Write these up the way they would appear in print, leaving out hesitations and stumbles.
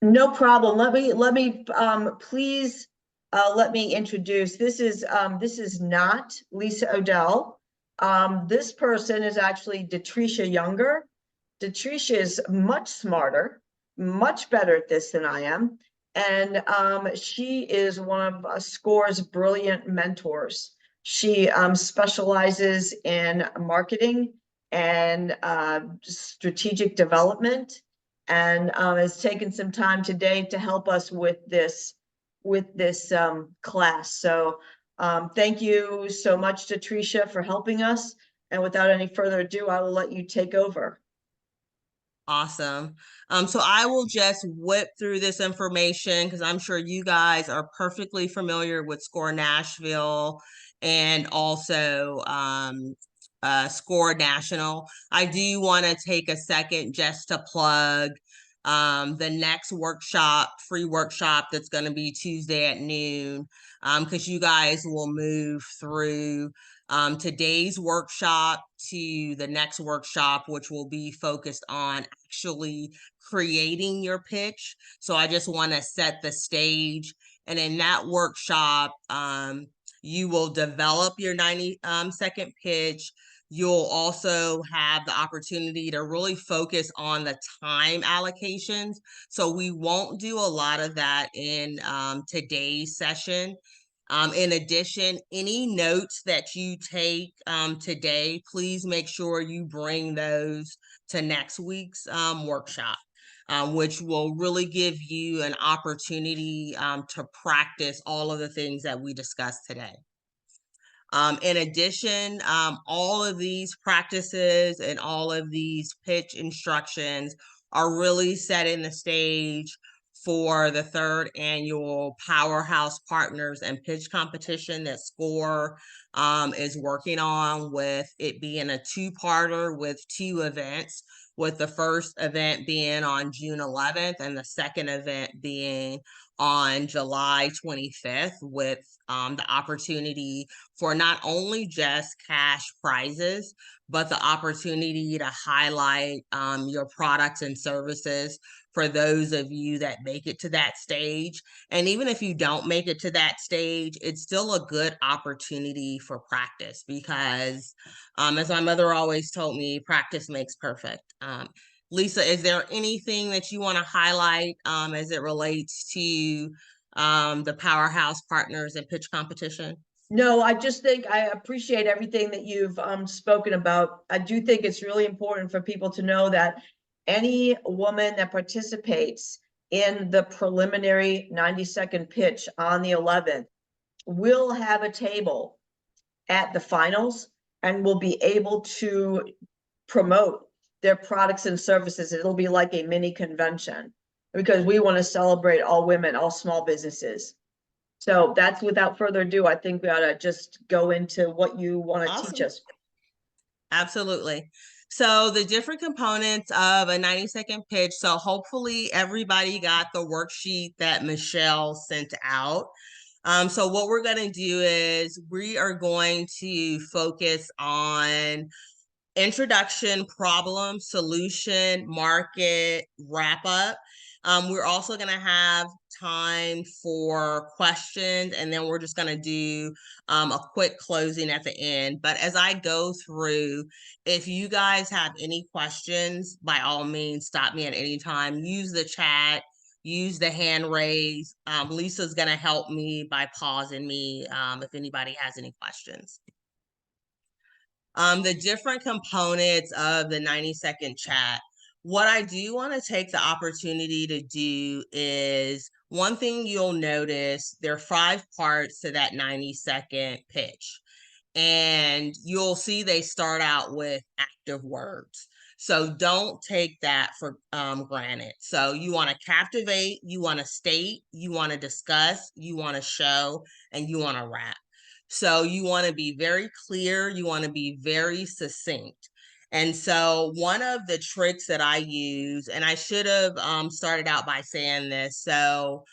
No problem. Let me please let me introduce. This is not Lisa Odell. This person is actually Detricia Younger. Detricia is much smarter, much better at this than I am, and she is one of SCORE's brilliant mentors. She specializes in marketing and strategic development, and has taken some time today to help us with this class. So thank you so much to Tricia for helping us. And without any further ado, I will let you take over. Awesome. So I will just whip through this information because I'm sure you guys are perfectly familiar with SCORE Nashville and also SCORE National. I do want to take a second just to plug the next workshop, free workshop that's going to be Tuesday at noon, because you guys will move through today's workshop to the next workshop, which will be focused on actually creating your pitch. So I just want to set the stage. And in that workshop, you will develop your 90-second pitch. You'll also have the opportunity to really focus on the time allocations. So we won't do a lot of that in today's session. In addition, any notes that you take today, please make sure you bring those to next week's workshop, which will really give you an opportunity to practice all of the things that we discussed today. In addition, all of these practices and all of these pitch instructions are really setting the stage for the third annual Powerhouse Partners and Pitch Competition that SCORE is working on, with it being a two-parter with two events, with the first event being on June 11th and the second event being on July 25th, with the opportunity for not only just cash prizes, but the opportunity to highlight your products and services for those of you that make it to that stage. And even if you don't make it to that stage, it's still a good opportunity for practice because, as my mother always told me, practice makes perfect. Lisa, is there anything that you want to highlight as it relates to the Powerhouse Partners and Pitch Competition? No, I just think I appreciate everything that you've spoken about. I do think it's really important for people to know that any woman that participates in the preliminary 90-second pitch on the 11th will have a table at the finals and will be able to promote their products and services. It'll be like a mini convention because we want to celebrate all women, all small businesses. So that's, without further ado, I think we ought to just go into what you want to teach Awesome. us. Absolutely. So the different components of a 90-second pitch. So hopefully everybody got the worksheet that Michelle sent out. So what we're going to do is we are going to focus on introduction, problem, solution, market, wrap up. We're also going to have time for questions, and then we're just going to do a quick closing at the end. But as I go through, if you guys have any questions, by all means, stop me at any time. Use the chat, use the hand raise. Lisa's going to help me by pausing me if anybody has any questions. The different components of the 90-second chat. What I do want to take the opportunity to do is, one thing you'll notice, there are 5 parts to that 90-second pitch. And you'll see they start out with active words. So don't take that for granted. So you want to captivate, you want to state, you want to discuss, you want to show, and you want to wrap. So you want to be very clear, you want to be very succinct. And so one of the tricks that I use, and I should have started out by saying this. So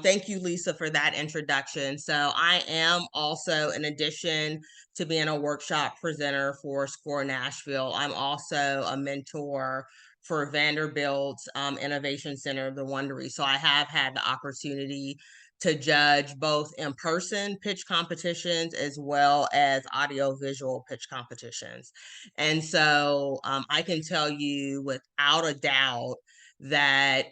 thank you, Lisa, for that introduction. So I am also, in addition to being a workshop presenter for SCORE Nashville, I'm also a mentor for Vanderbilt's Innovation Center, the Wondery. So I have had the opportunity to judge both in-person pitch competitions as well as audio-visual pitch competitions. And so I can tell you without a doubt that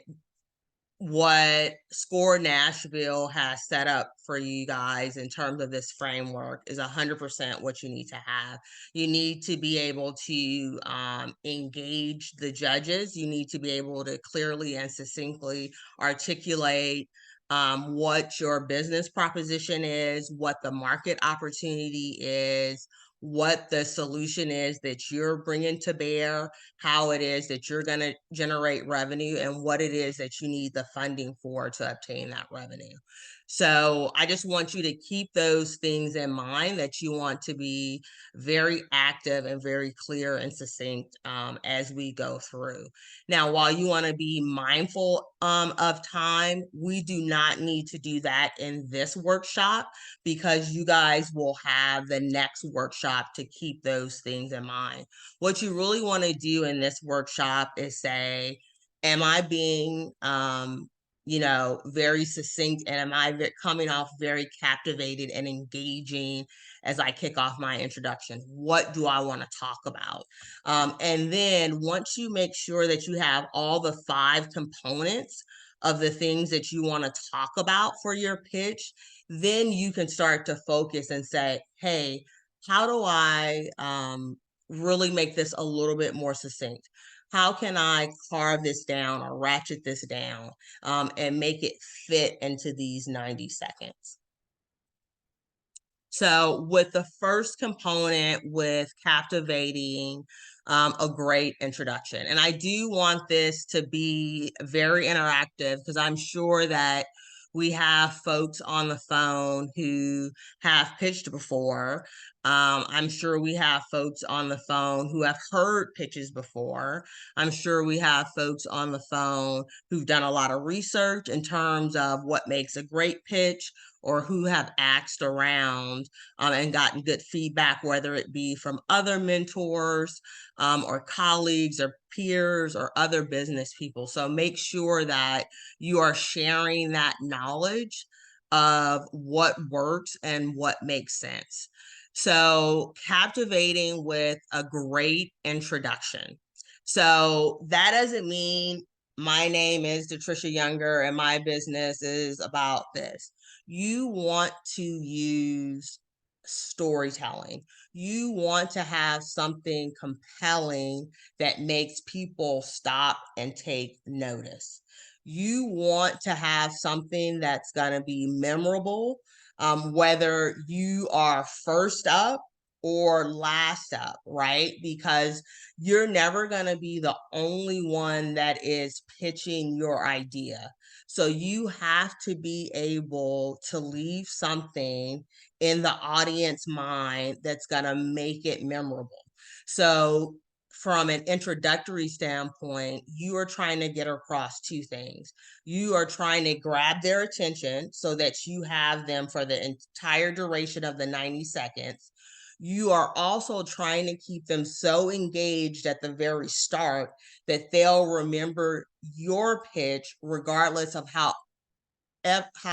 what Score Nashville has set up for you guys in terms of this framework is 100% what you need to have. You need to be able to engage the judges. You need to be able to clearly and succinctly articulate what your business proposition is, what the market opportunity is, what the solution is that you're bringing to bear, how it is that you're going to generate revenue, and what it is that you need the funding for to obtain that revenue. So I just want you to keep those things in mind, that you want to be very active and very clear and succinct as we go through. Now, while you want to be mindful of time, we do not need to do that in this workshop, because you guys will have the next workshop to keep those things in mind. What you really want to do in this workshop is say, am I being very succinct, and am I coming off very captivated and engaging as I kick off my introduction? What do I want to talk about? And then once you make sure that you have all the 5 components of the things that you want to talk about for your pitch, then you can start to focus and say, hey, how do I really make this a little bit more succinct? How can I carve this down or ratchet this down and make it fit into these 90 seconds? So with the first component, with captivating, a great introduction. And I do want this to be very interactive, because I'm sure that we have folks on the phone who have pitched before. I'm sure we have folks on the phone who have heard pitches before. I'm sure we have folks on the phone who've done a lot of research in terms of what makes a great pitch, or who have asked around and gotten good feedback, whether it be from other mentors or colleagues or peers or other business people. So make sure that you are sharing that knowledge of what works and what makes sense. So captivating with a great introduction. So that doesn't mean my name is Patricia Younger and my business is about this. You want to use storytelling. You want to have something compelling that makes people stop and take notice. You want to have something that's going to be memorable, whether you are first up or last up, right? Because you're never going to be the only one that is pitching your idea. So you have to be able to leave something in the audience mind that's going to make it memorable. So from an introductory standpoint, you are trying to get across 2 things. You are trying to grab their attention so that you have them for the entire duration of the 90 seconds. You are also trying to keep them so engaged at the very start that they'll remember your pitch regardless of how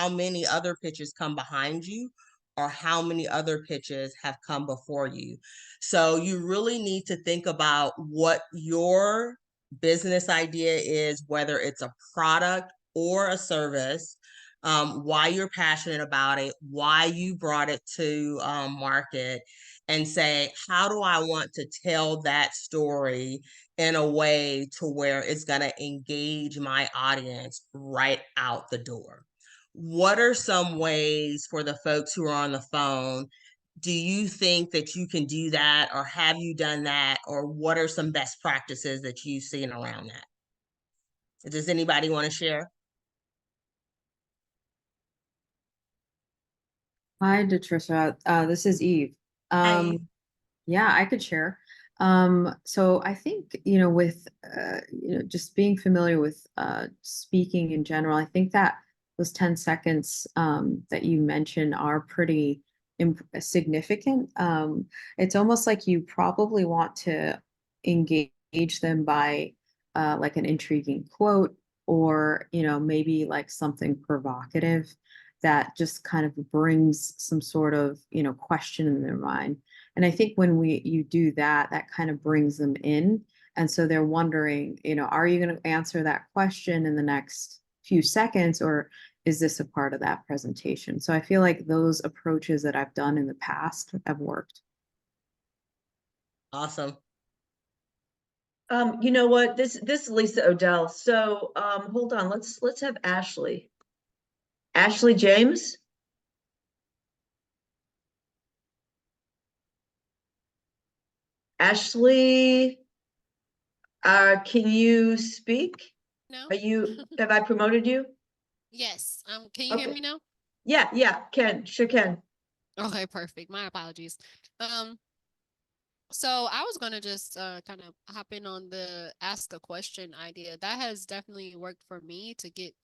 many other pitches come behind you or how many other pitches have come before you. So you really need to think about what your business idea is, whether it's a product or a service, why you're passionate about it, why you brought it to market, and say, how do I want to tell that story in a way to where it's going to engage my audience right out the door? What are some ways for the folks who are on the phone? Do you think that you can do that, or have you done that, or what are some best practices that you've seen around that? Does anybody want to share? Hi, Patricia. This is Eve. Hi. Yeah, I could share. So I think, with just being familiar with speaking in general, I think that those 10 seconds that you mentioned are pretty significant. It's almost like you probably want to engage them by like an intriguing quote, or, maybe like something provocative that just kind of brings some sort of, question in their mind. And I think when you do that, that kind of brings them in. And so they're wondering, are you going to answer that question in the next few seconds, or is this a part of that presentation? So I feel like those approaches that I've done in the past have worked. Awesome. You know what? This is Lisa Odell. So hold on, let's have Ashley. Ashley James. Ashley, can you speak? No? Have I promoted you? Yes. Can you hear Okay. me now? Yeah, sure can. Okay, perfect. My apologies. So I was gonna just kind of hop in on the ask a question idea. That has definitely worked for me to get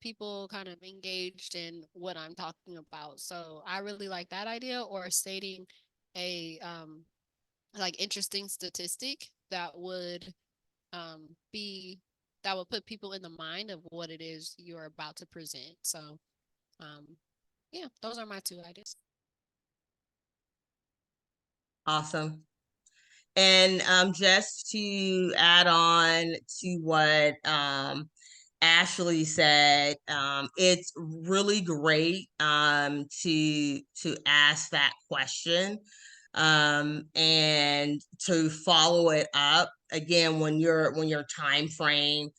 people kind of engaged in what I'm talking about. So I really like that idea, or stating a like interesting statistic that would be that would put people in the mind of what it is you're about to present. So um yeah, those are my two ideas. Awesome. And just to add on to what Ashley said, it's really great to ask that question and to follow it up again when your time frame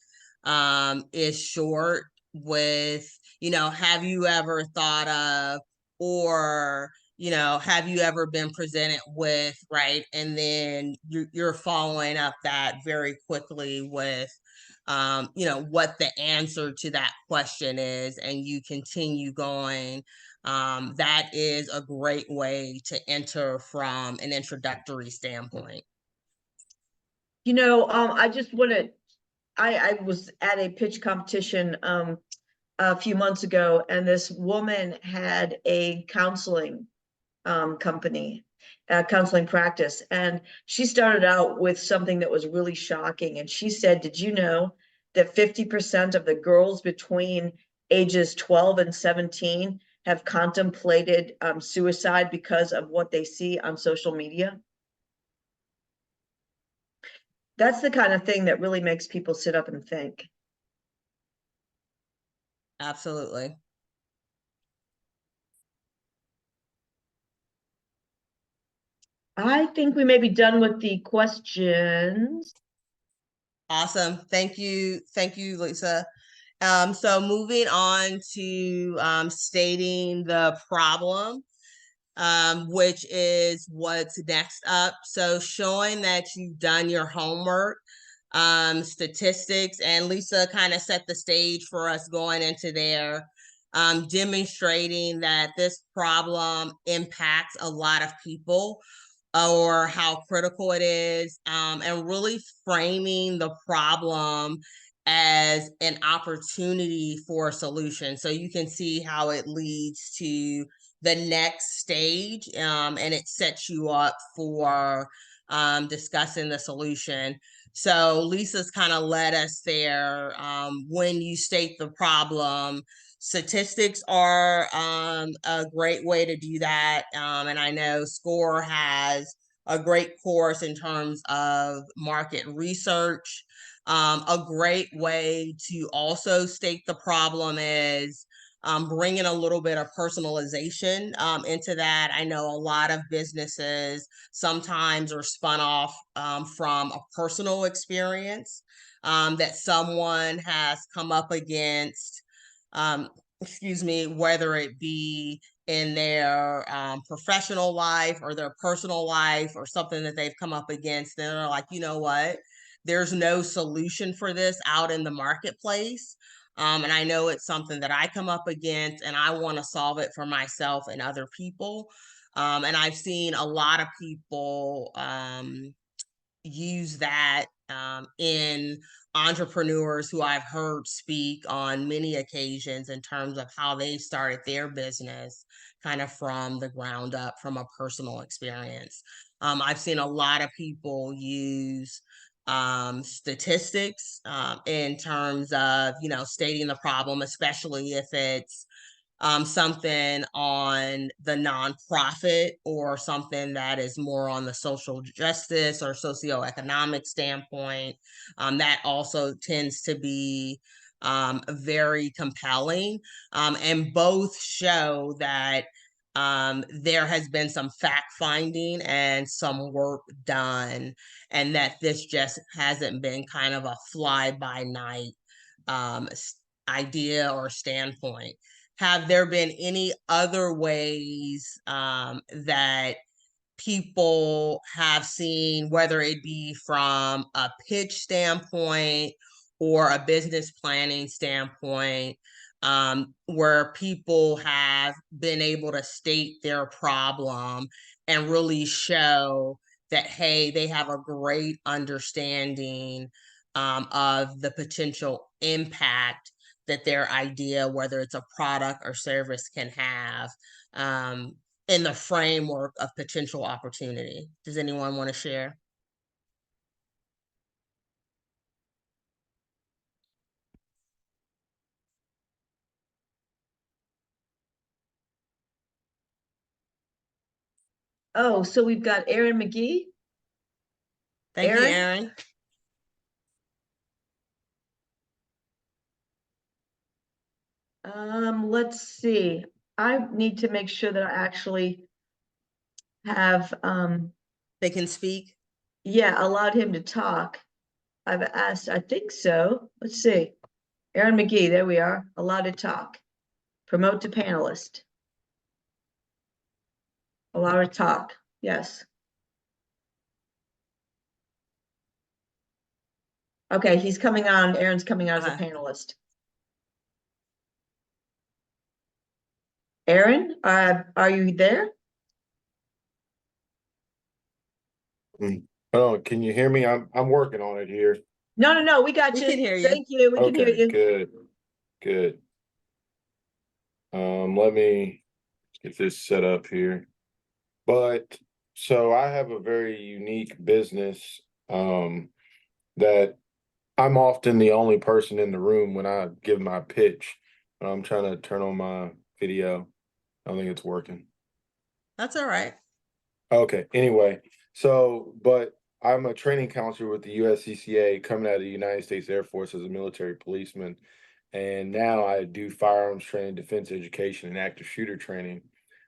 is short with, have you ever thought of, or have you ever been presented with, right? And then you're following up that very quickly with, what the answer to that question is, and you continue going. That is a great way to enter from an introductory standpoint. I just want to, I was at a pitch competition a few months ago, and this woman had a counseling company, counseling practice. And she started out with something that was really shocking. And she said, did you know that 50% of the girls between ages 12 and 17 have contemplated suicide because of what they see on social media? That's the kind of thing that really makes people sit up and think. Absolutely. I think we may be done with the questions. Awesome. Thank you, Lisa. So moving on to stating the problem, which is what's next up. So showing that you've done your homework, statistics, and Lisa kind of set the stage for us going into there, demonstrating that this problem impacts a lot of people, or how critical it is, and really framing the problem as an opportunity for a solution. So you can see how it leads to the next stage, and it sets you up for discussing the solution. So Lisa's kind of led us there. When you state the problem, statistics are a great way to do that. And I know SCORE has a great course in terms of market research. A great way to also state the problem is bringing a little bit of personalization into that. I know a lot of businesses sometimes are spun off from a personal experience that someone has come up against, whether it be in their professional life or their personal life, or something that they've come up against. And they're like, you know what? There's no solution for this out in the marketplace. And I know it's something that I come up against, and I want to solve it for myself and other people. And I've seen a lot of people use that in entrepreneurs who I've heard speak on many occasions in terms of how they started their business kind of from the ground up, from a personal experience. I've seen a lot of people use statistics in terms of, stating the problem, especially if it's something on the nonprofit or something that is more on the social justice or socioeconomic standpoint. That also tends to be very compelling. And both show that there has been some fact finding and some work done, and that this just hasn't been kind of a fly by night idea or standpoint. Have there been any other ways that people have seen, whether it be from a pitch standpoint or a business planning standpoint, where people have been able to state their problem and really show that, hey, they have a great understanding of the potential impact that their idea, whether it's a product or service, can have in the framework of potential opportunity? Does anyone want to share? Oh, so we've got Aaron McGee. Thank you, Aaron? Aaron. Let's see. I need to make sure that I actually have, They can speak. yeah, allowed him to talk. I've asked, I think so. Let's see. Aaron McGee, there we are, allowed to talk. Promote to panelist. Allow to talk, yes. Okay, he's coming on, Aaron's coming on as a Okay. panelist. Aaron, are you there? Oh, can you hear me? I'm working on it here. No, we got We you. can hear you. Thank you, we can hear Okay, you. good. Let me get this set up here. But so I have a very unique business that I'm often the only person in the room when I give my pitch. I'm trying to turn on my video. I don't think it's working. That's all right. Okay, anyway, but I'm a training counselor with the USCCA coming out of the United States Air Force as a military policeman. And now I do firearms training, defense education, and active shooter training.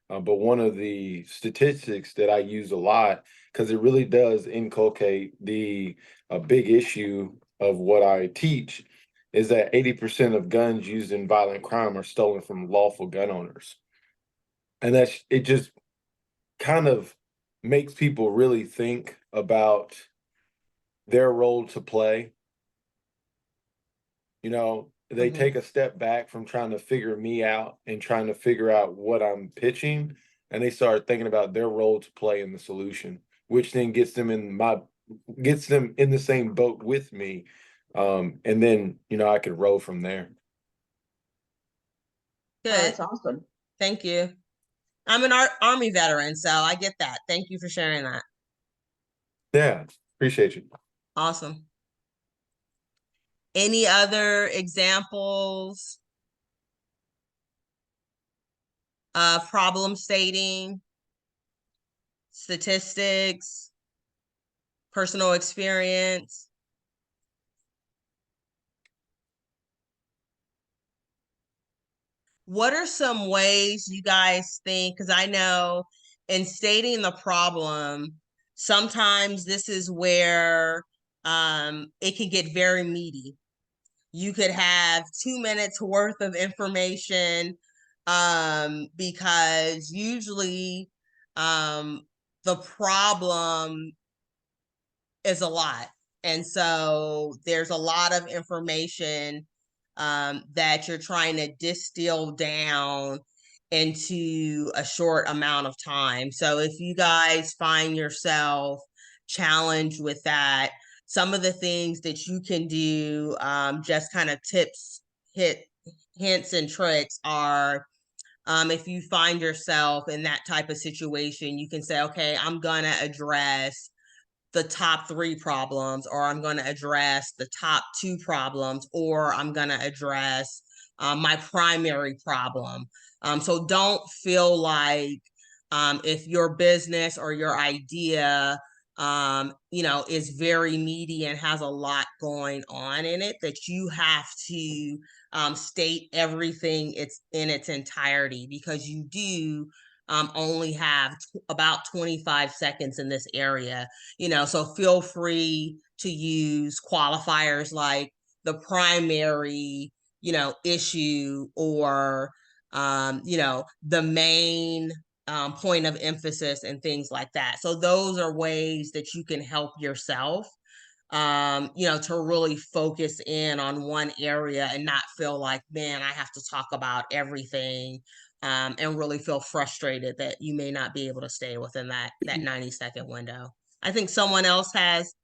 But one of the statistics that I use a lot, because it really does inculcate a big issue of what I teach, is that 80% of guns used in violent crime are stolen from lawful gun owners. And it just kind of makes people really think about their role to play. They take a step back from trying to figure me out and trying to figure out what I'm pitching, and they start thinking about their role to play in the solution, which then gets them in the same boat with me. And then, I could roll from there. Oh, Good. that's awesome. Thank you. I'm an Army veteran, so I get that. Thank you for sharing that. Yeah, appreciate you. Awesome. Any other examples of problem stating, statistics, personal experience? What are some ways you guys think, because I know in stating the problem, sometimes this is where it can get very meaty. You could have 2 minutes worth of information because usually the problem is a lot. And so there's a lot of information that you're trying to distill down into a short amount of time. So if you guys find yourself challenged with that, some of the things that you can do, just kind of hints and tricks are, if you find yourself in that type of situation, you can say, okay, I'm gonna address the top 3 problems, or I'm going to address the top 2 problems, or I'm going to address my primary problem. So don't feel like if your business or your idea is very meaty and has a lot going on in it, that you have to state everything in its entirety, because you do only have about 25 seconds in this area, so feel free to use qualifiers like the primary, issue, or, the main point of emphasis and things like that. So those are ways that you can help yourself, to really focus in on one area and not feel like, man, I have to talk about everything, and really feel frustrated that you may not be able to stay within that 90-second window. I think someone else has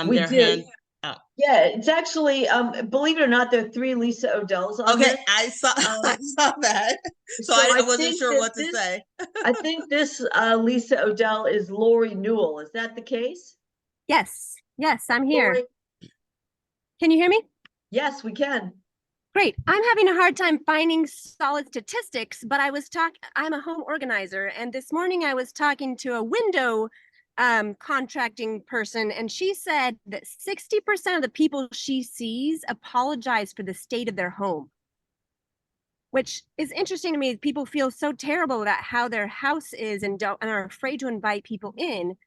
We their do. hand. Oh, Yeah, it's actually, believe it or not, there are 3 Lisa Odells on okay. this. I saw that. So I wasn't think sure that what to say. I think this Lisa Odell is Lori Newell. Is that the case? Yes, yes, I'm here. Lori? Can you hear me? Yes, we can. Great. I'm having a hard time finding solid statistics, but I'm a home organizer, and this morning I was talking to a window contracting person, and she said that 60% of the people she sees apologize for the state of their home, which is interesting to me. People feel so terrible about how their house is and are afraid to invite people in.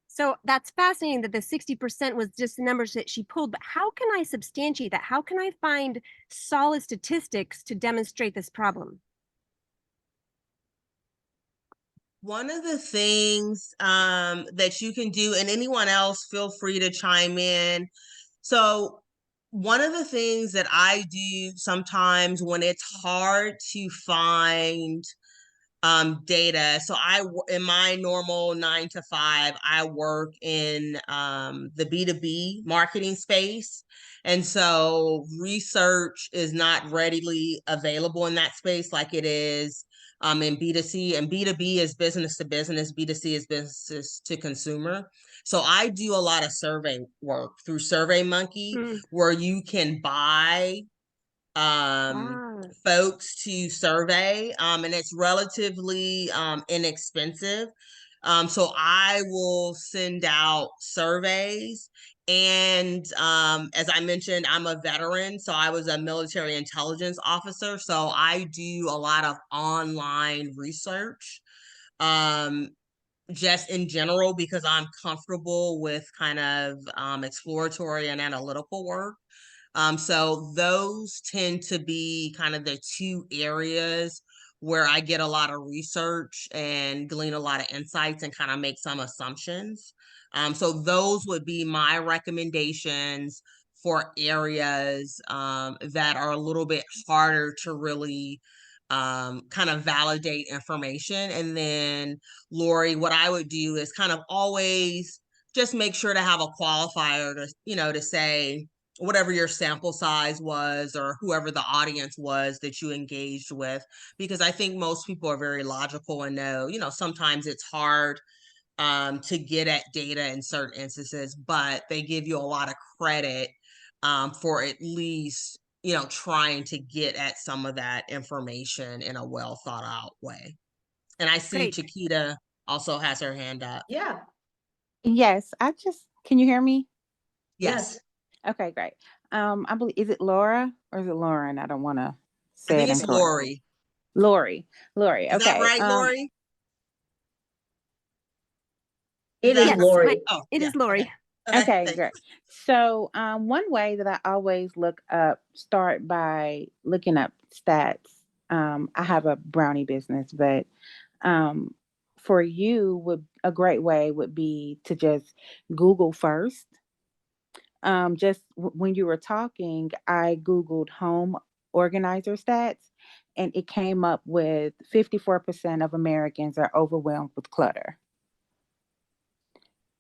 So that's fascinating that the 60% was just the numbers that she pulled, but how can I substantiate that? How can I find solid statistics to demonstrate this problem? One of the things that you can do, and anyone else feel free to chime in. So one of the things that I do sometimes when it's hard to find data. So in my normal 9 to 5, I work in the B2B marketing space. And so research is not readily available in that space like it is in B2C. And B2B is business to business, B2C is business to consumer. So I do a lot of survey work through SurveyMonkey, where you can buy folks to survey, and it's relatively inexpensive. So I will send out surveys. And as I mentioned, I'm a veteran, so I was a military intelligence officer. So I do a lot of online research, just in general, because I'm comfortable with kind of exploratory and analytical work. So those tend to be kind of the 2 areas where I get a lot of research and glean a lot of insights and kind of make some assumptions. So those would be my recommendations for areas that are a little bit harder to really kind of validate information. And then, Lori, what I would do is kind of always just make sure to have a qualifier to say, whatever your sample size was or whoever the audience was that you engaged with, because I think most people are very logical and know, sometimes it's hard to get at data in certain instances, but they give you a lot of credit for at least, trying to get at some of that information in a well thought out way. And I see Chiquita also has her hand up. Yeah. Yes, can you hear me? Yes. Okay, great. I believe, is it Laura or is it Lauren? I don't want to say I think it it's incorrectly. Lori. Lori. Is that right, Lori? It is Lori. It is Lori. Okay, great. So one way that I always start by looking up stats. I have a brownie business, but for you, a great way would be to just Google first. Just when you were talking, I Googled home organizer stats, and it came up with 54% of Americans are overwhelmed with clutter.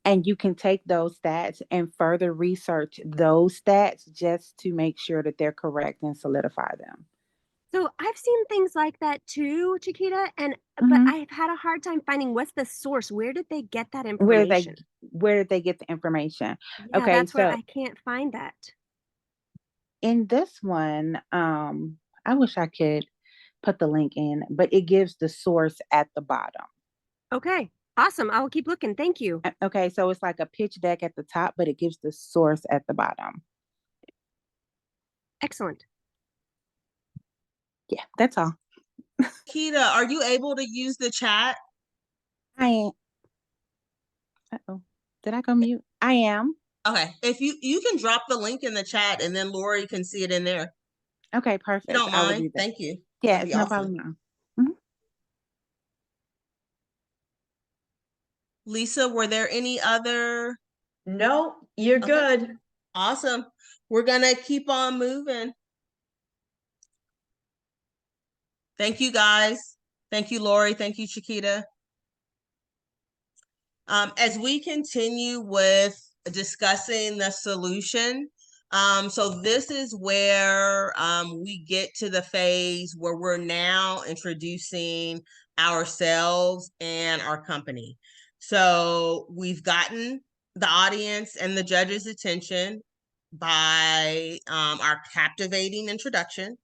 And you can take those stats and further research those stats just to make sure that they're correct and solidify them. So I've seen things like that too, Chiquita, but I've had a hard time finding what's the source. Where did they get that information? where did they get the information? Yeah, Okay, that's where so I can't find that. in this one, I wish I could put the link in, but it gives the source at the bottom. Okay, awesome. I will keep looking. Thank you. Okay, so it's like a pitch deck at the top, but it gives the source at the bottom. Excellent. Yeah, that's all. Kita, are you able to use the chat? I am. Uh-oh. Did I go mute? I am. Okay, if you can drop the link in the chat and then Lori can see it in there. Okay, If perfect. you don't I will mind, do that. thank you. Yeah, That'd it's be no awesome. problem now. Mhm. Lisa, were there any other? No, you're Okay. good. Awesome. We're gonna keep on moving. Thank you, guys. Thank you, Lori. Thank you, Chiquita. As we continue with discussing the solution, so this is where we get to the phase where we're now introducing ourselves and our company. So we've gotten the audience and the judge's attention by our captivating introduction.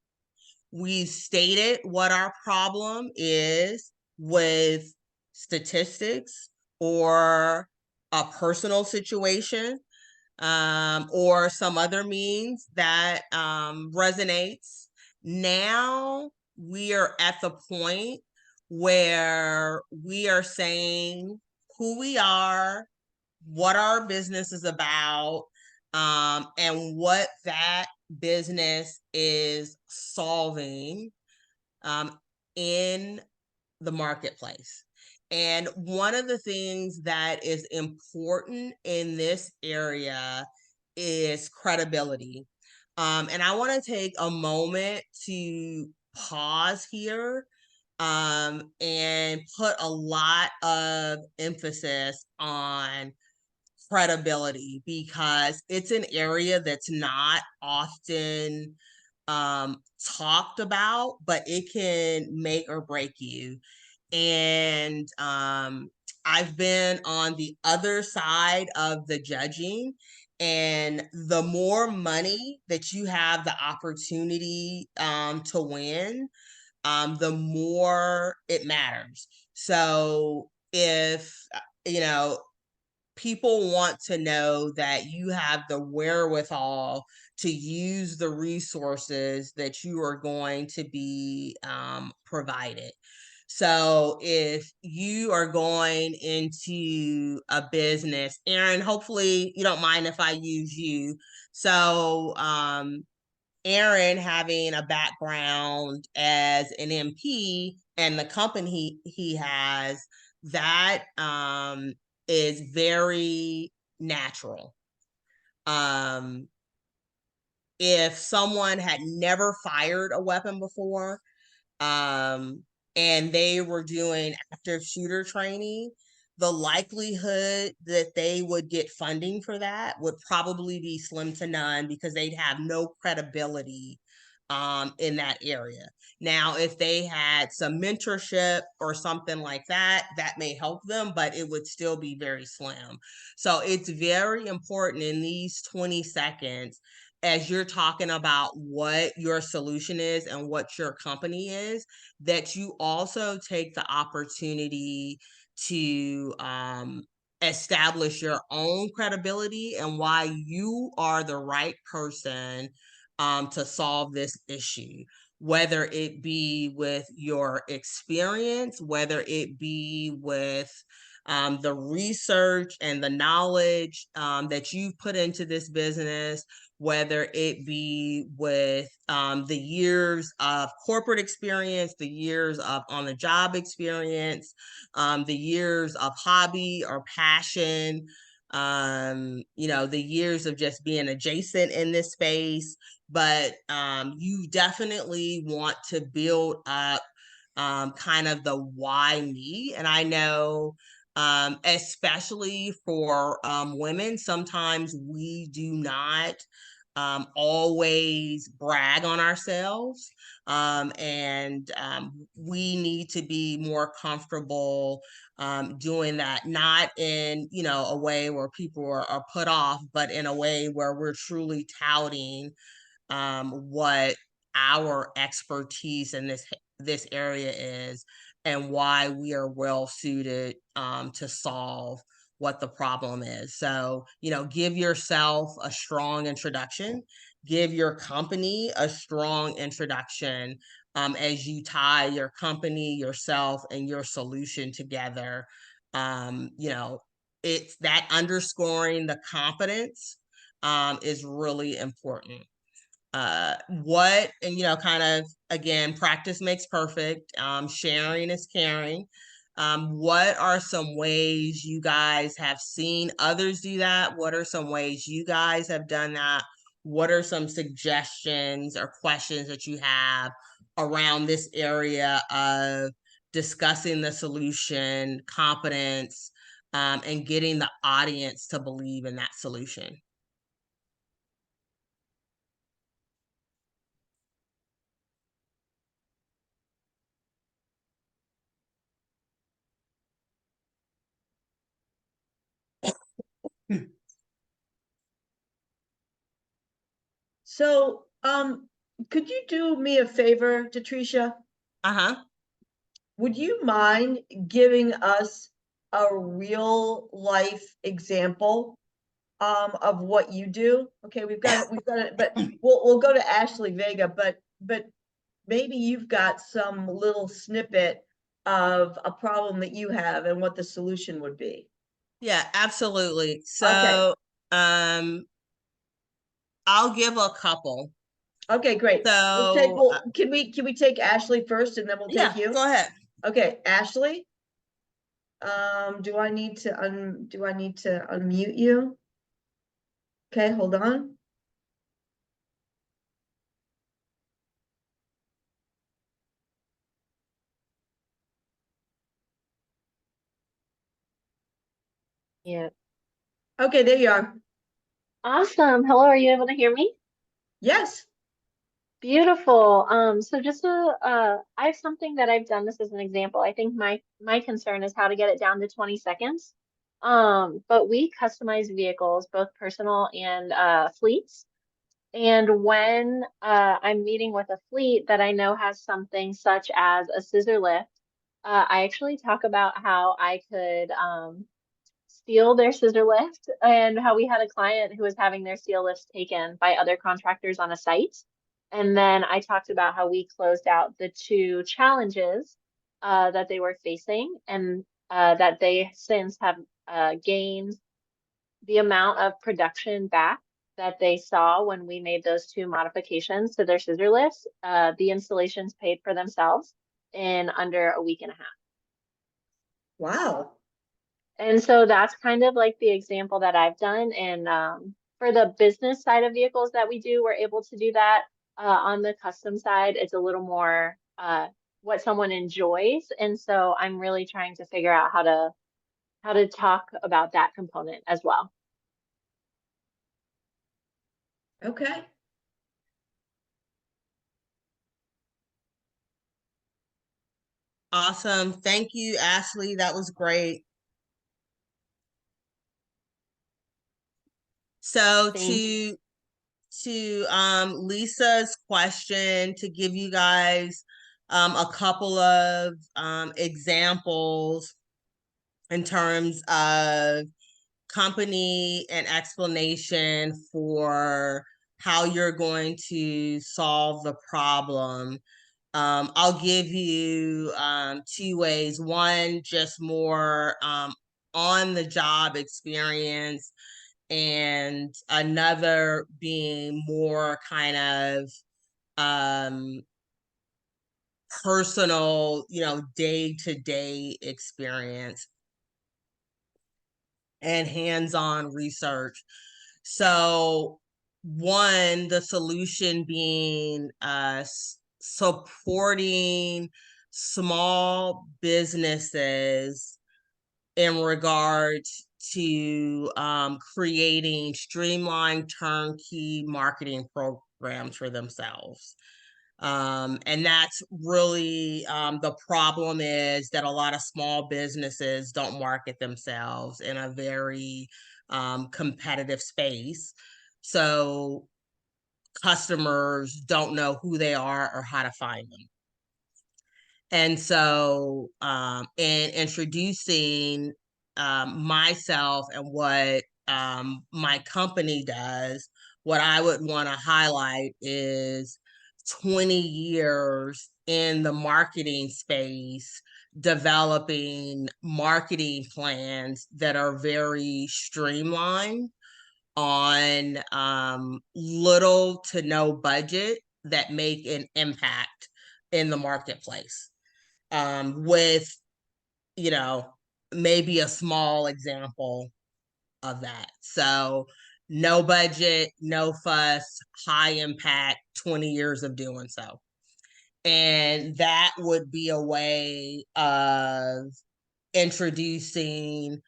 We've stated what our problem is with statistics or a personal situation, or some other means that resonates. Now we are at the point where we are saying who we are, what our business is about, and what that business is solving in the marketplace. And one of the things that is important in this area is credibility. And I want to take a moment to pause here and put a lot of emphasis on credibility, because it's an area that's not often talked about, but it can make or break you. And I've been on the other side of the judging, and the more money that you have the opportunity to win, the more it matters. So if you know people want to know that you have the wherewithal to use the resources that you are going to be provided. So if you are going into a business, Aaron, hopefully you don't mind if I use you. So Aaron, having a background as an MP and the company he has, that is very natural. If someone had never fired a weapon before, and they were doing active shooter training, the likelihood that they would get funding for that would probably be slim to none, because they'd have no credibility in that area. Now, if they had some mentorship or something like that, that may help them, but it would still be very slim. So it's very important in these 20 seconds, as you're talking about what your solution is and what your company is, that you also take the opportunity to establish your own credibility and why you are the right person to solve this issue, whether it be with your experience, whether it be with the research and the knowledge that you've put into this business, whether it be with the years of corporate experience, the years of on-the-job experience, the years of hobby or passion, the years of just being adjacent in this space. But you definitely want to build up kind of the why me. And I know especially for women, sometimes we do not always brag on ourselves. And we need to be more comfortable doing that, not in, a way where people are put off, but in a way where we're truly touting what our expertise in this area is, and why we are well suited to solve what the problem is. So, give yourself a strong introduction, give your company a strong introduction as you tie your company, yourself, and your solution together. It's that underscoring the competence is really important. Kind of, again, practice makes perfect. Sharing is caring. What are some ways you guys have seen others do that? What are some ways you guys have done that? What are some suggestions or questions that you have around this area of discussing the solution, competence, and getting the audience to believe in that solution? So, could you do me a favor, Patricia? Uh-huh. Would you mind giving us a real life example of what you do? Okay, we've got it, but we'll go to Ashley Vega, but maybe you've got some little snippet of a problem that you have and what the solution would be. Yeah, absolutely. Okay. So, I'll give a couple. Okay, great. So, Can we take Ashley first and then we'll take you? go ahead. Okay, Ashley. Do I need to unmute you? Okay, hold on. Yeah. Okay, there you are. Awesome. Hello, are you able to hear me? Yes. Beautiful. So just I have something that I've done. This as an example. I think my concern is how to get it down to 20 seconds. But we customize vehicles, both personal and fleets. And when I'm meeting with a fleet that I know has something such as a scissor lift, I actually talk about how I could steal their scissor lift, and how we had a client who was having their steel lifts taken by other contractors on a site. And then I talked about how we closed out the two challenges that they were facing, and that they since have gained the amount of production back that they saw when we made those two modifications to their scissor lifts. The installations paid for themselves in under a week and a half. Wow. And so that's kind of like the example that I've done. And for the business side of vehicles that we do, we're able to do that. On the custom side, it's a little more what someone enjoys. And so I'm really trying to figure out how to talk about that component as well. Okay. Awesome. Thank you, Ashley. That was great. So to Lisa's question, to give you guys a couple of examples in terms of company and explanation for how you're going to solve the problem. I'll give you two ways. One, just more on the job experience, and another being more kind of personal, day-to-day experience and hands-on research. So one, the solution being supporting small businesses in regards to creating streamlined turnkey marketing programs for themselves. And that's really the problem, is that a lot of small businesses don't market themselves in a very competitive space. So customers don't know who they are or how to find them. And so in introducing myself and what my company does, what I would want to highlight is 20 years in the marketing space, developing marketing plans that are very streamlined on little to no budget that make an impact in the marketplace. With, you know, maybe a small example of that. So no budget, no fuss, high impact, 20 years of doing so. And that would be a way of introducing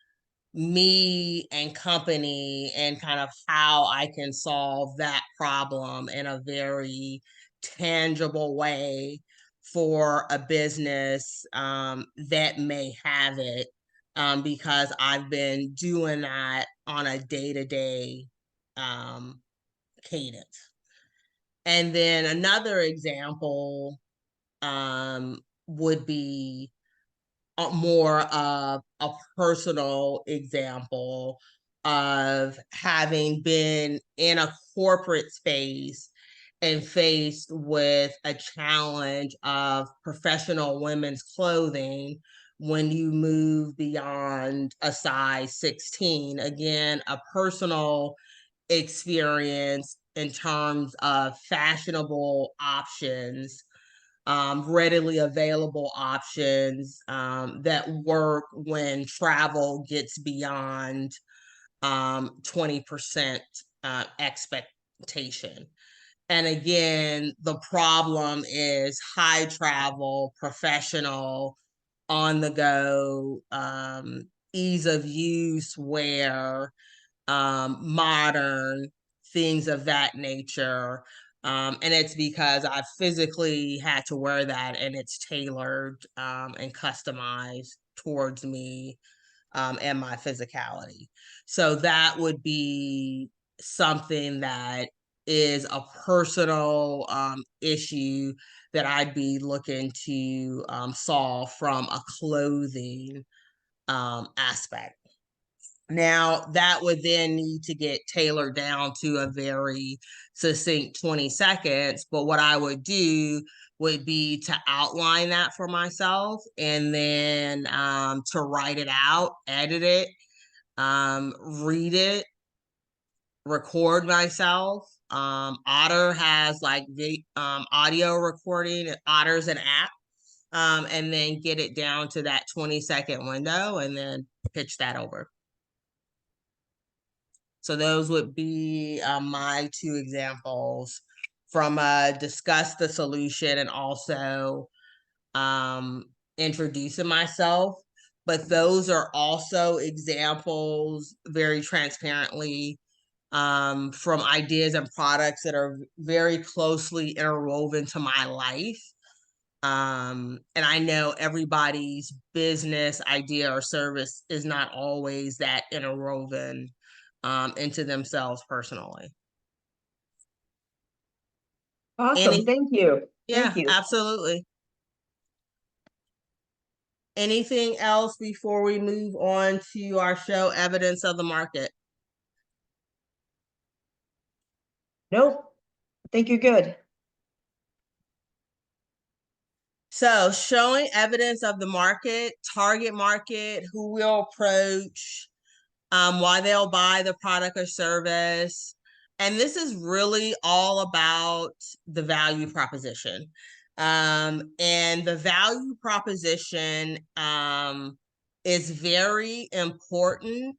me and company and kind of how I can solve that problem in a very tangible way for a business that may have it, because I've been doing that on a day-to-day cadence. And then another example would be more of a personal example of having been in a corporate space and faced with a challenge of professional women's clothing when you move beyond a size 16. Again, a personal experience in terms of fashionable options, readily available options that work when travel gets beyond 20% expectation. And again, the problem is high travel, professional, on the go, ease of use, wear, modern, things of that nature. And it's because I physically had to wear that, and it's tailored and customized towards me and my physicality. So that would be something that is a personal issue that I'd be looking to solve from a clothing aspect. Now, that would then need to get tailored down to a very succinct 20 seconds. But what I would do would be to outline that for myself, and then to write it out, edit it, read it, record myself. Otter has like the audio recording. Otter's an app. And then get it down to that 20-second window, and then pitch that over. So those would be my two examples from discuss the solution and also introducing myself. But those are also examples very transparently from ideas and products that are very closely interwoven to my life. And I know everybody's business idea or service is not always that interwoven into themselves personally. Awesome, thank you. Yeah, Thank you. absolutely. Anything else before we move on to our show, Evidence of the Market? Nope, I think you're good. So showing evidence of the market, target market, who we'll approach, why they'll buy the product or service. And this is really all about the value proposition. And the value proposition is very important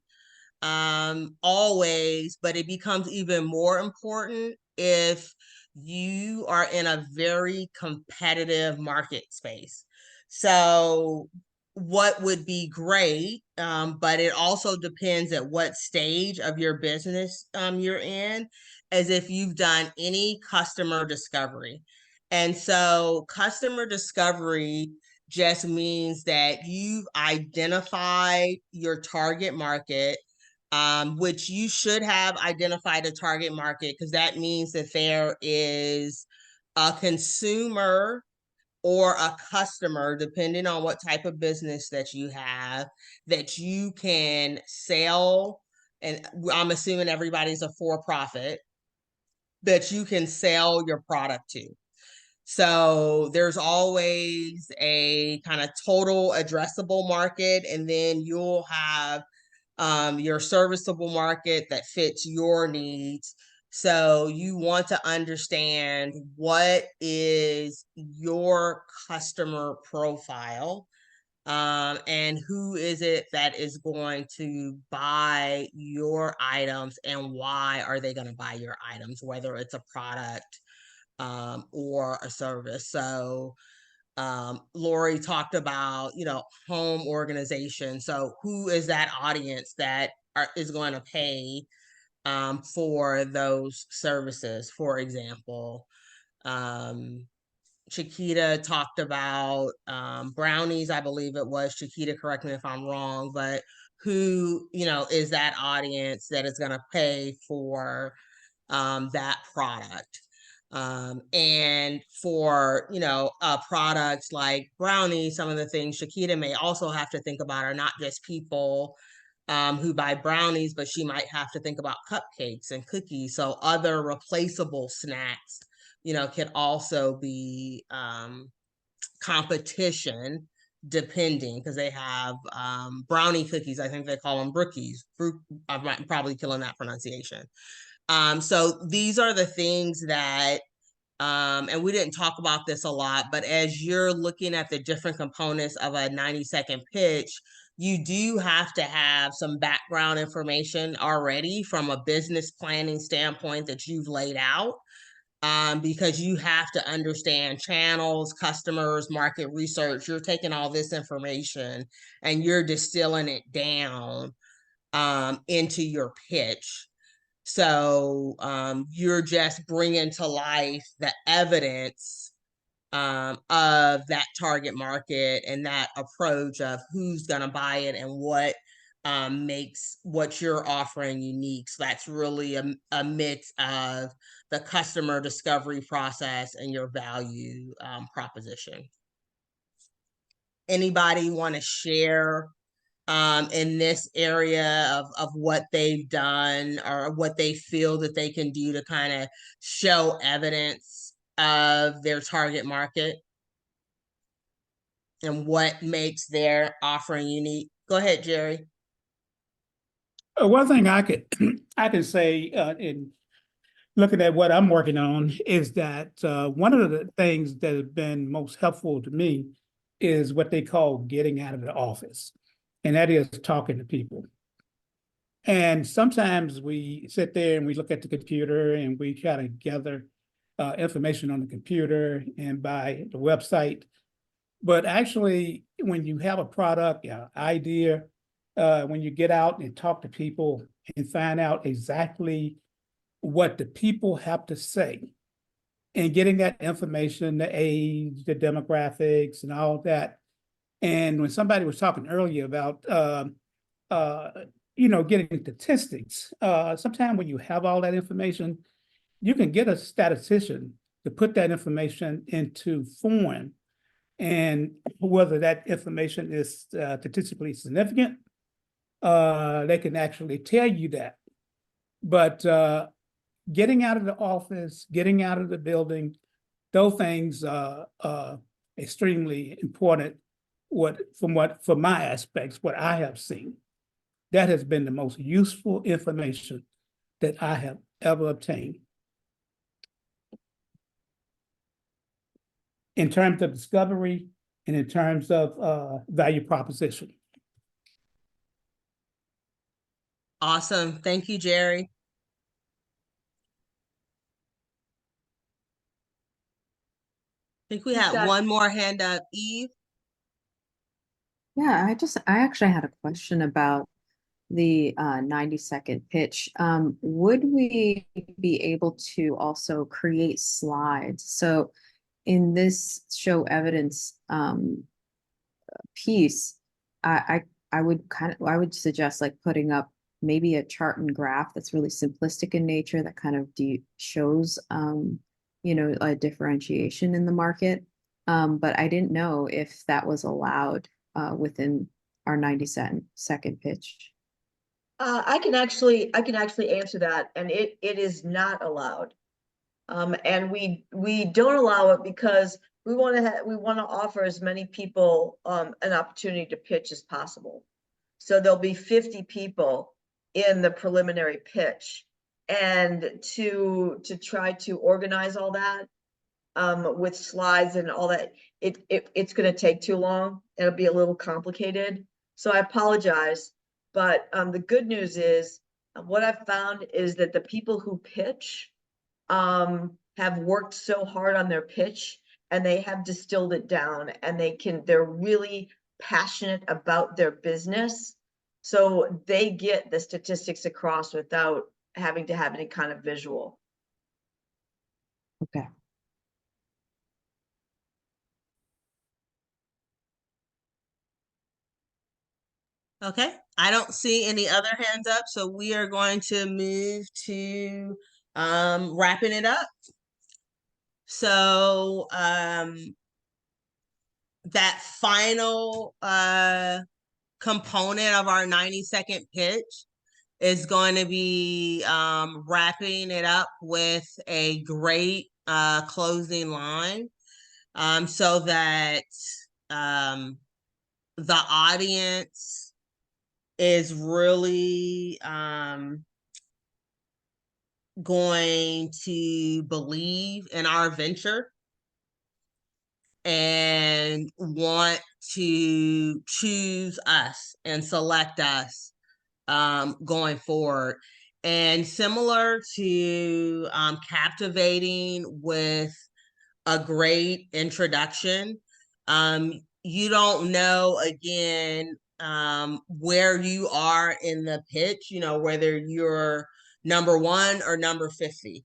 always, but it becomes even more important if you are in a very competitive market space. So what would be great, but it also depends at what stage of your business you're in, as if you've done any customer discovery. And so customer discovery just means that you've identified your target market, which you should have identified a target market, because that means that there is a consumer or a customer, depending on what type of business that you have, that you can sell. And I'm assuming everybody's a for-profit, that you can sell your product to. So there's always a kind of total addressable market, and then you'll have your serviceable market that fits your needs. So you want to understand what is your customer profile, and who is it that is going to buy your items, and why are they going to buy your items, whether it's a product or a service. So Lori talked about, home organization. So who is that audience that is going to pay for those services? For example, Chiquita talked about brownies, I believe it was. Chiquita, correct me if I'm wrong, but who, is that audience that is going to pay for that product? And for, products like brownies, some of the things Shakita may also have to think about are not just people who buy brownies, but she might have to think about cupcakes and cookies. So other replaceable snacks, can also be competition, depending, because they have brownie cookies. I think they call them brookies. I'm probably killing that pronunciation. So these are the things that, and we didn't talk about this a lot, but as you're looking at the different components of a 90-second pitch, you do have to have some background information already from a business planning standpoint that you've laid out, because you have to understand channels, customers, market research. You're taking all this information and you're distilling it down into your pitch. So you're just bringing to life the evidence of that target market and that approach of who's going to buy it and what makes what you're offering unique. So that's really a mix of the customer discovery process and your value proposition. Anybody want to share in this area of what they've done or what they feel that they can do to kind of show evidence of their target market and what makes their offering unique? Go ahead, Jerry. One thing I could I can say in looking at what I'm working on is that one of the things that have been most helpful to me is what they call getting out of the office, and that is talking to people. And sometimes we sit there and we look at the computer and we try to gather information on the computer and by the website. But actually, when you have a product, idea, when you get out and talk to people and find out exactly what the people have to say, and getting that information, the age, the demographics, and all of that. And when somebody was talking earlier about, getting statistics, sometimes when you have all that information, you can get a statistician to put that information into form. And whether that information is statistically significant, they can actually tell you that. But getting out of the office, getting out of the building, those things are extremely important. From my aspects, what I have seen, that has been the most useful information that I have ever obtained. In terms of discovery and in terms of value proposition. Awesome. Thank you, Jerry. I think we have one more hand up. Eve? Yeah, I actually had a question about the 90-second pitch. Would we be able to also create slides? So in this show evidence piece, I would I would suggest like putting up maybe a chart and graph that's really simplistic in nature that kind of shows you know, a differentiation in the market. But I didn't know if that was allowed within our 90-second pitch. I can actually answer that, and it is not allowed. And we don't allow it because we want to offer as many people an opportunity to pitch as possible. So there'll be 50 people in the preliminary pitch, and to try to organize all that with slides and all that, it's going to take too long. It'll be a little complicated. So I apologize, but the good news is what I've found is that the people who pitch have worked so hard on their pitch, and they have distilled it down, and they're really passionate about their business. So they get the statistics across without having to have any kind of visual. Okay. Okay, I don't see any other hands up, so we are going to move to wrapping it up. So that final component of our 90-second pitch is going to be wrapping it up with a great closing line, so that the audience is really going to believe in our venture and want to choose us and select us going forward. And similar to captivating with a great introduction, you don't know, again, where you are in the pitch, you know, whether you're number 1 or number 50.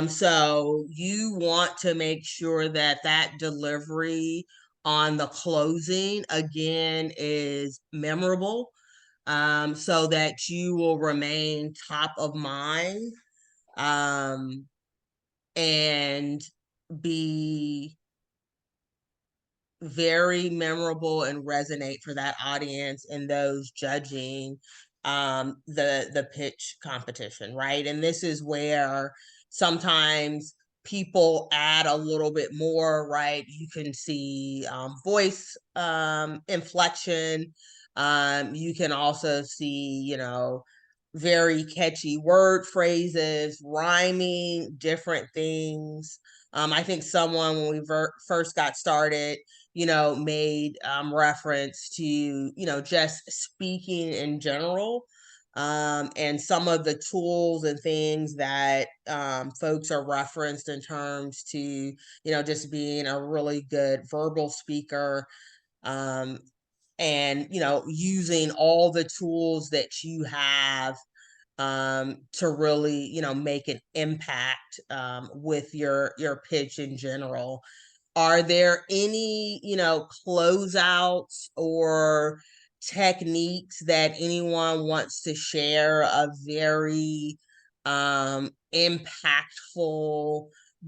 So you want to make sure that that delivery on the closing, again, is memorable, so that you will remain top of mind, and be very memorable and resonate for that audience and those judging the pitch competition, right? And this is where sometimes people add a little bit more, right? You can see voice inflection. You can also see, you know, very catchy word phrases, rhyming, different things. I think someone, when we first got started, you know, made reference to, you know, just speaking in general, and some of the tools and things that folks are referenced in terms to, you know, just being a really good verbal speaker, and, you know, using all the tools that you have to really, you know, make an impact with your pitch in general. Are there any, you know, closeouts or techniques that anyone wants to share of very impactful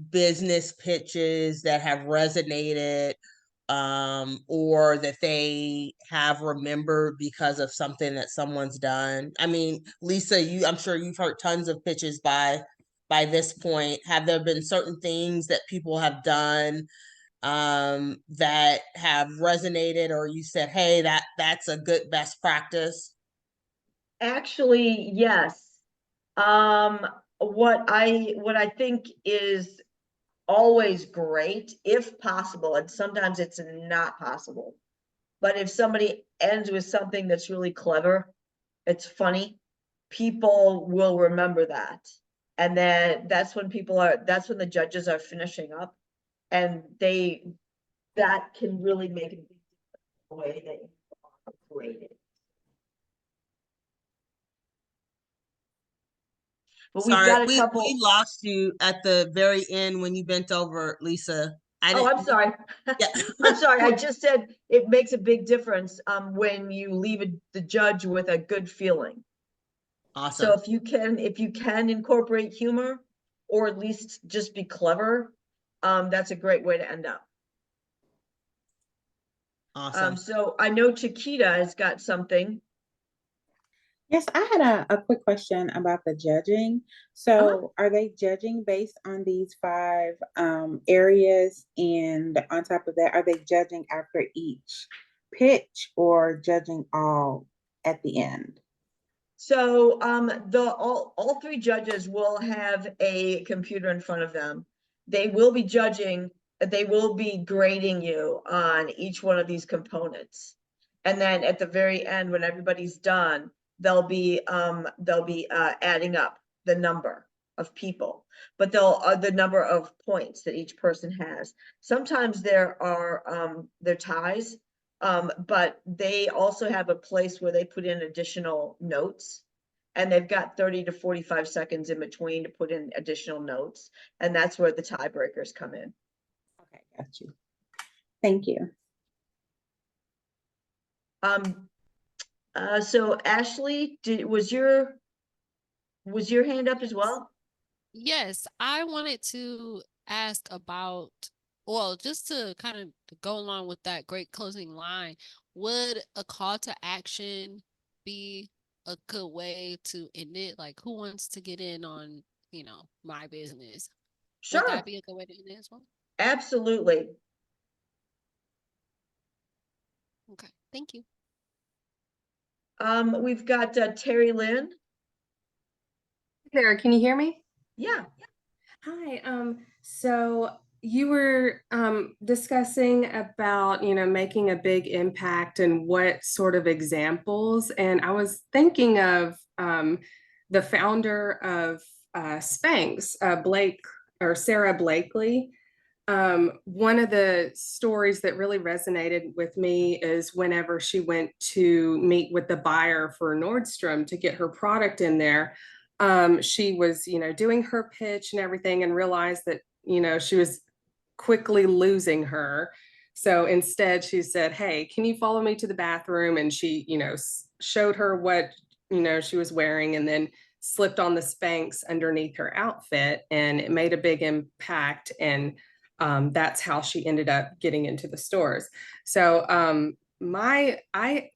business pitches that have resonated, or that they have remembered because of something that someone's done? I mean, Lisa, I'm sure you've heard tons of pitches by this point. Have there been certain things that people have done that have resonated, or you said, hey, that's a good best practice? Actually, yes. What I think is always great, if possible, and sometimes it's not possible, but if somebody ends with something that's really clever, it's funny, people will remember that. And then that's when that's when the judges are finishing up, and that can really make a big way that grading. But we've Sorry, got a we couple. lost you at the very end when you bent over, Lisa. Oh, I'm sorry. Yeah. I'm sorry. I just said it makes a big difference when you leave the judge with a good feeling. So Awesome. if you can incorporate humor, or at least just be clever, that's a great way to end up. Awesome. So I know Chiquita has got something. Yes, I had a quick question about the judging. So are they judging based on these five areas? And on top of that, are they judging after each pitch or judging all at the end? So all three judges will have a computer in front of them. They will be judging, they will be grading you on each one of these components. And then at the very end, when everybody's done, they'll be adding up the number of people, but the number of points that each person has. Sometimes there are ties. But they also have a place where they put in additional notes, and they've got 30 to 45 seconds in between to put in additional notes. And that's where the tiebreakers come in. Okay, got you. Thank you. So Ashley, was your hand up as well? Yes, I wanted to ask about, well, just to kind of go along with that great closing line, would a call to action be a good way to end it? Like, who wants to get in on, my business? Would Sure, that be a good way to end it as well? absolutely. Okay, thank you. We've got Terry Lynn. There, can you hear me? Yeah. Hi. So you were discussing about, making a big impact and what sort of examples. And I was thinking of the founder of Spanx, Blake or Sarah Blakely. One of the stories that really resonated with me is whenever she went to meet with the buyer for Nordstrom to get her product in there. She was, doing her pitch and everything and realized that, she was quickly losing her. So instead she said, hey, can you follow me to the bathroom? And she, showed her what, she was wearing and then slipped on the Spanx underneath her outfit, and it made a big impact. And that's how she ended up getting into the stores. So I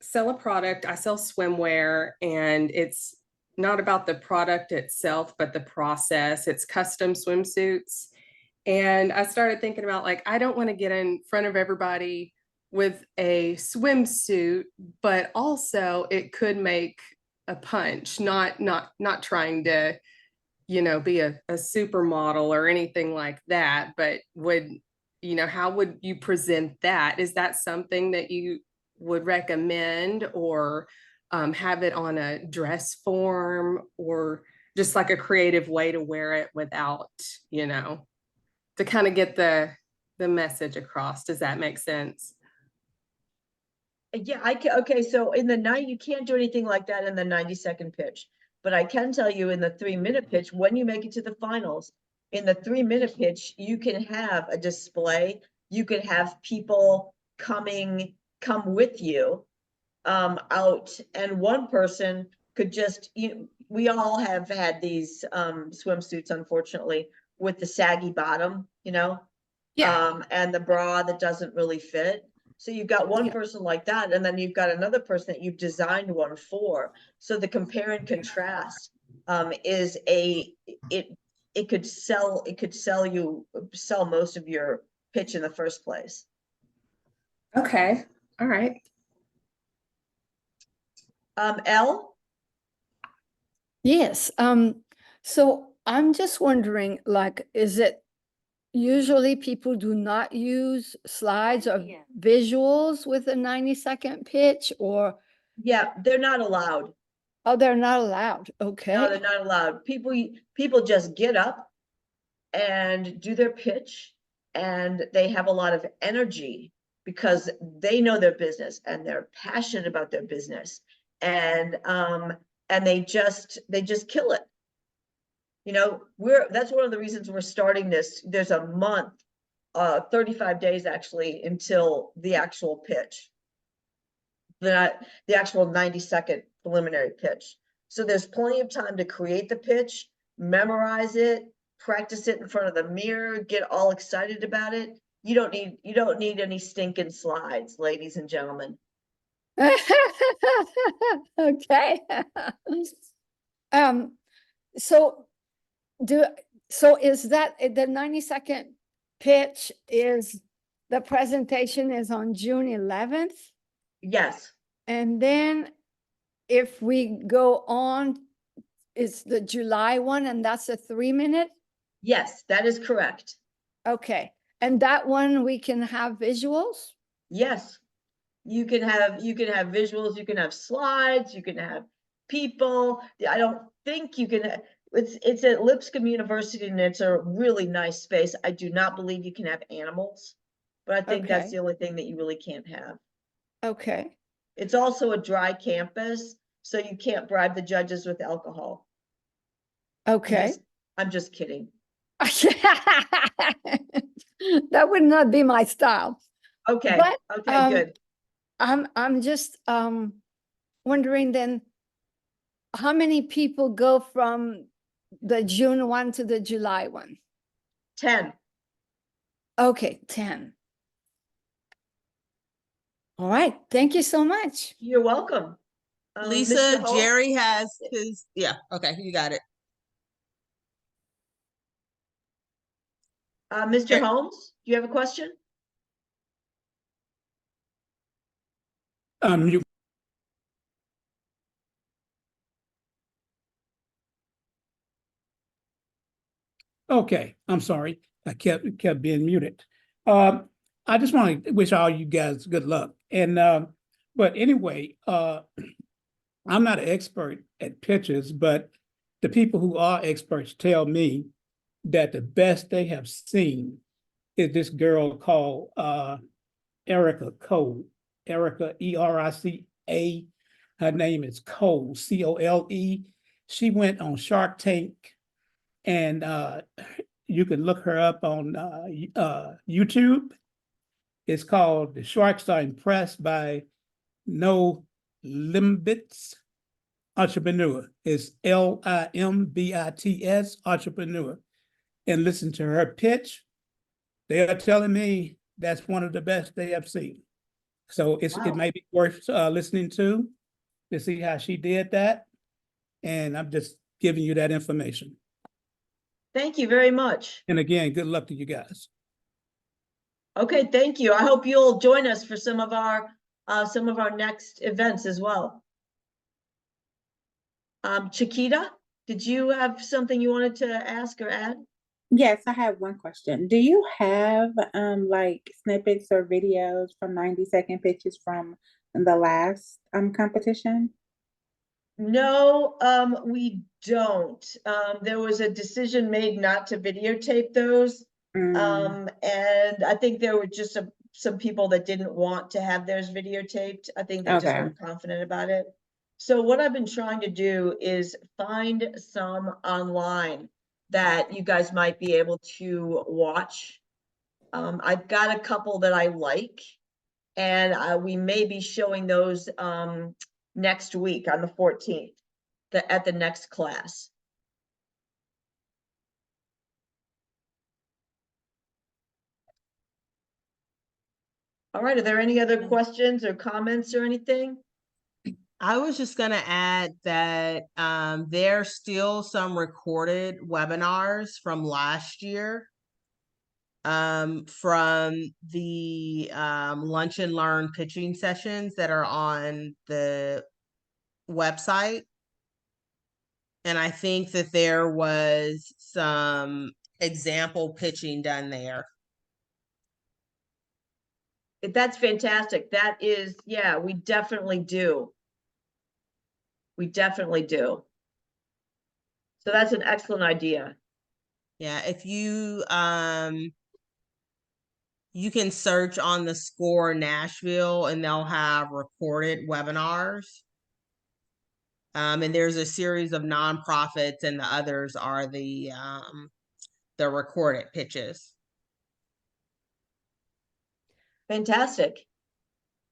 sell a product, I sell swimwear, and it's not about the product itself, but the process. It's custom swimsuits. And I started thinking about, like, I don't want to get in front of everybody with a swimsuit, but also it could make a punch, not trying to, be a supermodel or anything like that, but how would you present that? Is that something that you would recommend, or have it on a dress form, or just like a creative way to wear it without, to kind of get the message across? Does that make sense? Yeah, okay, so in the night, you can't do anything like that in the 90-second pitch. But I can tell you in the 3-minute pitch, when you make it to the finals, in the 3-minute pitch, you can have a display. You could have people come with you out, and one person could just, we all have had these swimsuits, unfortunately, with the saggy bottom, and the bra that doesn't really fit. So you've got one person like that, and then you've got another person that you've designed one for. So the compare and contrast is it could sell most of your pitch in the first place. Okay. All right. Elle? Yes. So I'm just wondering, like, is it usually people do not use slides or visuals with a 90-second pitch, or? Yeah, they're not allowed. Oh, they're not allowed. Okay. No, they're not allowed. People just get up and do their pitch, and they have a lot of energy because they know their business and they're passionate about their business, and they just kill it. You know, that's one of the reasons we're starting this. There's a month, 35 days actually, until the actual pitch, the actual 90-second preliminary pitch. So there's plenty of time to create the pitch, memorize it, practice it in front of the mirror, get all excited about it. You don't need any stinking slides, ladies and gentlemen. Okay. So is that the 90-second pitch is the presentation is on June 11th? Yes, And then if we go on, it's the July one, and that's a 3-minute? yes, that is correct. Okay, and that one we can have visuals? Yes, you can have visuals, you can have slides, you can have people. I don't think you can. It's at Lipscomb University, and it's a really nice space. I do not believe you can have animals, but I think that's Okay. the only thing that you really can't have. Okay. It's also a dry campus, so you can't bribe the judges with alcohol. Okay. I'm just kidding. That would not be my style. Okay, But, okay, good. I'm just wondering then, how many people go from the June one to the July one? 10. Okay, 10. All right, thank you so much. You're welcome. Lisa, Mr. Holt? Jerry has his, yeah, okay, you got it. Mr. Sure. Holmes, do you have a question? You, okay, I'm sorry. I kept being muted. I just want to wish all you guys good luck. And but anyway, I'm not an expert at pitches, but the people who are experts tell me that the best they have seen is this girl called Erica Cole. Erica, Erica. Her name is Cole, Cole. She went on Shark Tank, and you can look her up on YouTube. It's called The Sharks Are Impressed by No Limbits Entrepreneur. It's Limbits Entrepreneur. And listen to her pitch. They are telling me that's one of the best they have seen. So it may be worth listening to see how she did that. And I'm just giving you that information. Thank you very much. And again, good luck to you guys. Okay, thank you. I hope you'll join us for some of our next events as well. Chiquita, did you have something you wanted to ask or add? Yes, I have one question. Do you have like snippets or videos from 90-second pitches from the last competition? No, we don't. There was a decision made not to videotape those. And I think there were just some people that didn't want to have theirs videotaped. I think they just Okay. weren't confident about it. So what I've been trying to do is find some online that you guys might be able to watch. I've got a couple that I like, and we may be showing those next week on the 14th, at the next class. All right, are there any other questions or comments or anything? I was just gonna add that there's still some recorded webinars from last year, from the lunch and learn pitching sessions that are on the website. And I think that there was some example pitching done there. That's fantastic. That is, yeah, we definitely do. We definitely do. So that's an excellent idea. Yeah, if you you can search on the SCORE Nashville and they'll have recorded webinars. And there's a series of nonprofits and the others are the recorded pitches. Fantastic.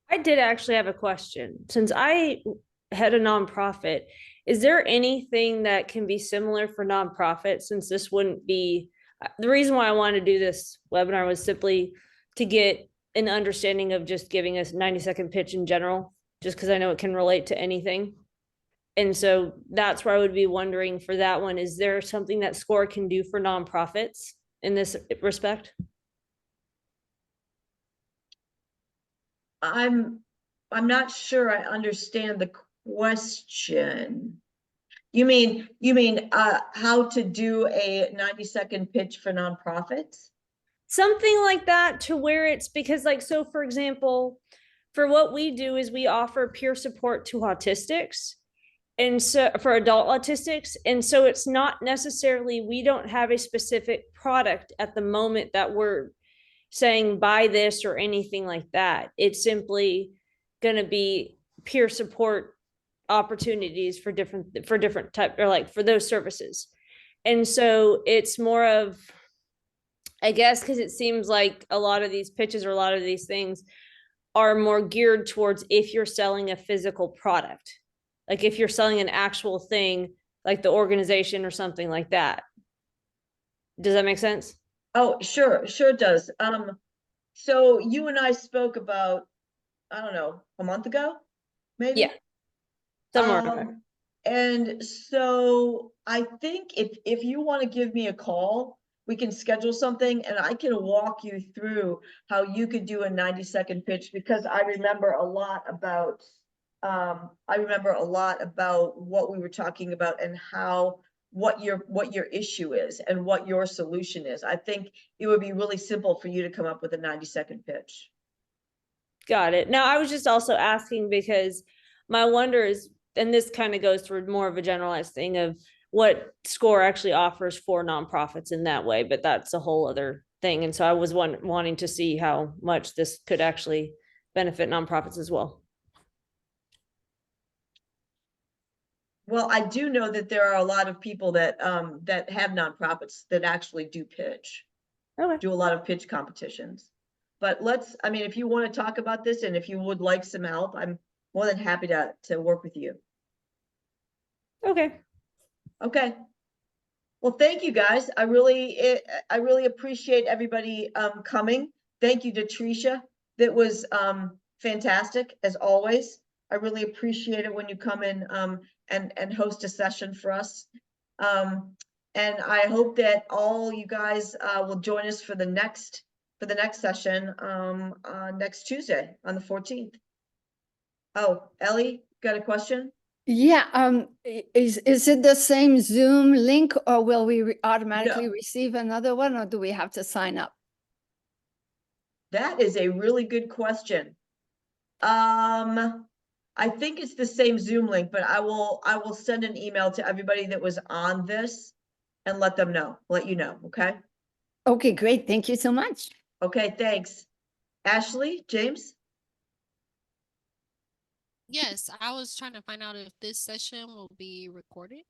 I did actually have a question. Since I head a nonprofit, is there anything that can be similar for nonprofits, since this wouldn't be, the reason why I wanted to do this webinar was simply to get an understanding of just giving us 90-second pitch in general, just because I know it can relate to anything. And so that's where I would be wondering for that one, is there something that SCORE can do for nonprofits in this respect? I'm not sure I understand the question. You mean how to do a 90-second pitch for nonprofits? Something like that, to where it's, because like, so for example, for what we do is we offer peer support to autistics, and so for adult autistics, and so it's not necessarily, we don't have a specific product at the moment that we're saying buy this or anything like that. It's simply going to be peer support opportunities for different type, or like for those services. And so it's more of, I guess, because it seems like a lot of these pitches or a lot of these things are more geared towards if you're selling a physical product, like if you're selling an actual thing, like the organization or something like that. Does that make sense? Oh, sure it does. So you and I spoke about, I don't know, a month ago, maybe? Yeah. Somewhere. And so I think if you want to give me a call, we can schedule something and I can walk you through how you could do a 90-second pitch, because I remember a lot about what we were talking about and what your issue is and what your solution is. I think it would be really simple for you to come up with a 90-second pitch. Got it. Now, I was just also asking because my wonder is, and this kind of goes toward more of a generalized thing of what SCORE actually offers for nonprofits in that way, but that's a whole other thing. And so I was wanting to see how much this could actually benefit nonprofits as well. Well, I do know that there are a lot of people that have nonprofits that actually do pitch. Okay. Do a lot of pitch competitions. But I mean, if you want to talk about this and if you would like some help, I'm more than happy to work with you. Okay. Okay. Well, thank you guys. I really appreciate everybody coming. Thank you to Tricia. That was fantastic as always. I really appreciate it when you come in and host a session for us. And I hope that all you guys will join us for the next session next Tuesday on the 14th. Oh, Ellie, got a question? Yeah, is it the same Zoom link, or will we automatically receive another one, or do we have to sign up? That is a really good question. I think it's the same Zoom link, but I will send an email to everybody that was on this and let you know, okay? Okay, great. Thank you so much. Okay, thanks. Ashley, James? Yes, I was trying to find out if this session will be recorded.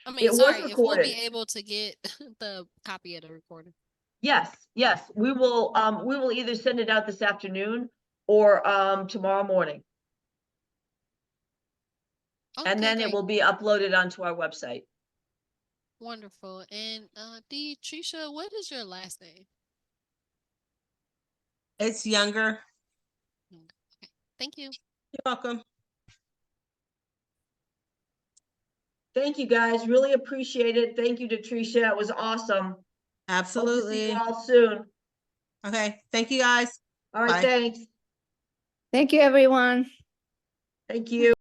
I It mean, was sorry, if we'll recorded. be able to get the copy of the recording. Yes, we will either send it out this afternoon or tomorrow morning. Okay, And then great. it will be uploaded onto our website. Wonderful. And Tricia, what is your last name? It's Younger. Okay. Thank you. You're welcome. Thank you guys. Really appreciate it. Thank you to Tricia. It was awesome. Absolutely. Hope to see you all soon. Okay. Thank you guys. All right, Bye. thanks. Thank you, everyone. Thank you.